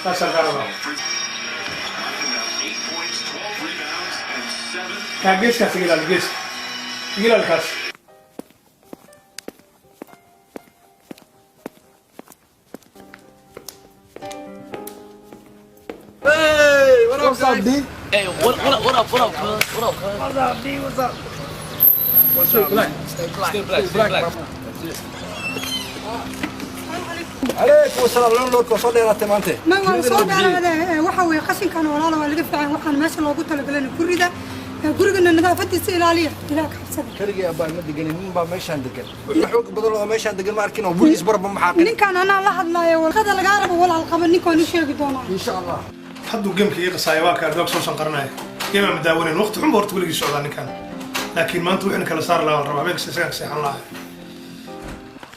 That's a garaba. Kagis ka sige lang, gis. Sige lang kas. Hey, what up, What's up, D? Hey, what up, cuz? What up, cuz? What's up, D? What's up? Stay black. Stay black. Stay black. عليكم السلام لون لودكم soo dheeraatay maanta ما waan soo dhaaraade waxa way qashinkan walaalo waa laga fiican waxaan meesha loogu talagalay gurida gurigana nadaafadiisa ilaaliya ilaa ka xabsada kaligii abaan ma deganin nin baa meeshaan degan wuxuu xoog badan oo meeshaan degan ma arkin oo bulis barba ma xaqin ninkan anaa la hadlaayo walqada laga rabo walaal qaba ninkan u sheegi doonaa insha Allah hadduu geemka ii qasaayo waa kaa doog soo sanqarnaya geema ma daawanin waqti xun horta weligii socdaa ninkan laakiin maanta wixii kala saar lahaa rabaa habeenka isaga seexan lahaa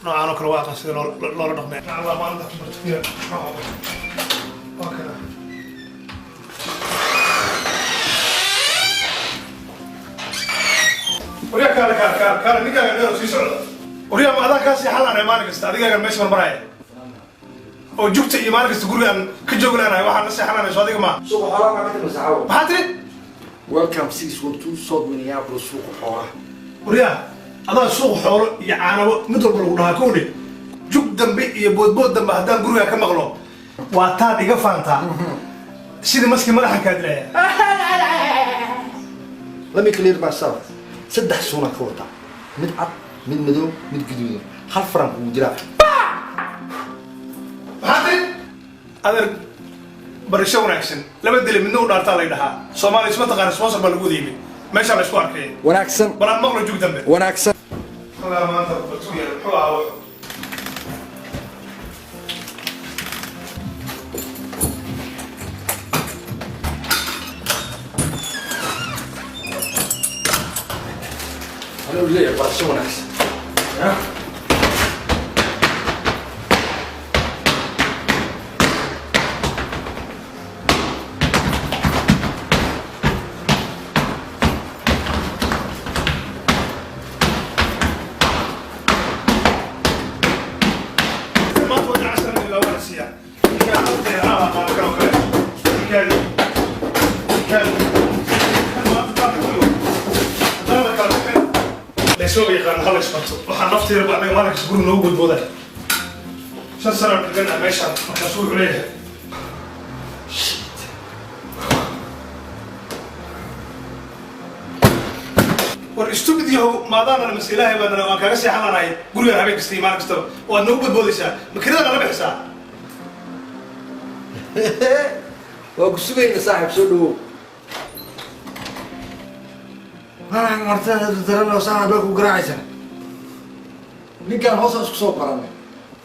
noocan oo kale waa aqaan sida loola dhaqmay Allah maalinta ku martiya waa kana wariya kaala ninkaaga dheer sii socda wariya ma adaa kaa seexan lahaa maalin kasta adigaaga meesha marmaraya oo jugta iyo maalin kasta gurigaan ka joogi laanahay waxaan la seexanayso adiga ma suuq xoolaha ma ka masaxaw maxaa tiri welcome 612 South Minneapolis suuq xoolaha wariya adaa suuq xoolo iyo caanabo mid walba lagu dhahaa kowdhe jug dambe iyo boodbood dambe haddaan gurigaa ka maqlo waa taad iga faantaa sidii maskii madaxa kaa dilaya let me clear myself saddex suuna ka wata mid cad mid madow mid guduudan hal faran ugu jiraa maxaa tiri adeer barasho wanaagsan laba dile midna u dhaartaa lay dhahaa soomaaliya isma taqaana sponsor baa lagu wadiibay meeshaa la isku arkay wanaagsan balaan maqlo jug dambe wanaagsan xogaa maanta muxuu ahaa أنا ولا يا برشة وناس ها ما توقع عشان من الأول السياح كان أوكي ما كانوا كان ليسوا يقارن هلا شفته وحنفتي ربع من مالك تقول إنه وجود بوده شو صار بقولنا ماشى مكسور عليه والاستوديو ما دام أنا مسؤول هاي بدنا ما كان يصير حنا راي قول يا حبيبي استي مالك استو وإنه وجود بوده شا مكذا أنا بحسها وقصوي صاحب سلو أنا مرتين ترى لو ساعة بقول قراعة اللي كان هوس أسكو برانه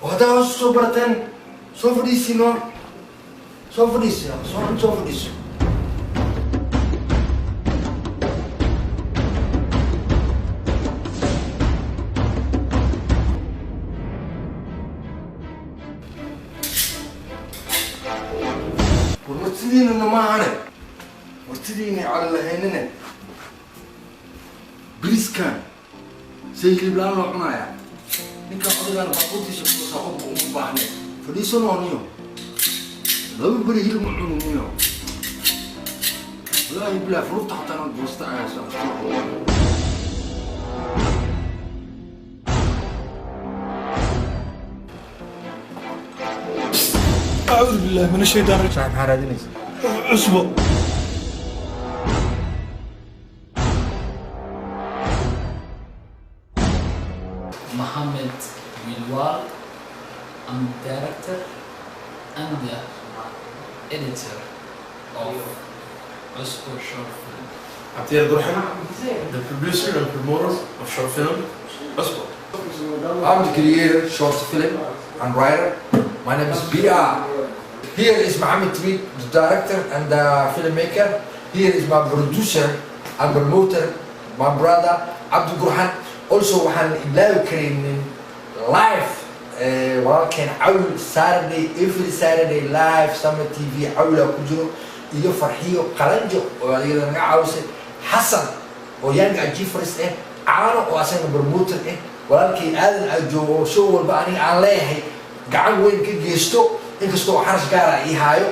وهذا هوس أسكو برتين سوفريسي نو سوفريسي سوفريسي ورتدين إنه ما أعرف ورتديني على هيننا بريسكان سيكلي بلان لو عنايا ninka odagaan baqoontiisa ku soo u baahnay fadhiisanooniyo laba bari hilib u cununiyo wallaahi bilaa fruta xataa aan goosta ayasa أعوذ بالله من الشيطان الرجيم صاحب حرادينيس أصبر Mohammed Wilwal. I'm the director and the editor of Oscar Short Film. Abdiel Gurhan, the producer and promoter of short film Oscar. I'm the creator, short film and writer. My name is BR. Here is Mohammed Tweed, the director and the filmmaker. Here is my producer and promoter, my brother Abdul Gurhan. Also waxaan ilaawi karaynin live walaalkeen cawl Saturday every Saturday live Summer TV cawla ku jiro iyo farxiyo qalanjo oo ayada naga caawisay Xasan oo yanga Jeffries caano oo asana promoter walaalkii aadan ajo oo show walba aniga aan leeyahay gacan weyn ka geesto inkastoo xarash gaara ii haayo.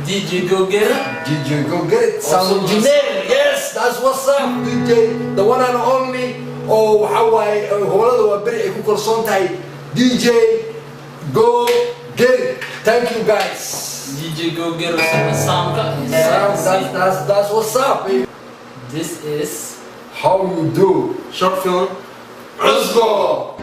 DJ Go Get It. DJ Go Get It, sound engineer. Yes, that's what's up, DJ, the one and only. Oh, how I howlada waa beri ay ku kalsoon tahay. DJ Go Get It. Thank you guys. DJ Go Get It sound. That's what's up, baby. This is How you do? Short film. Let's go.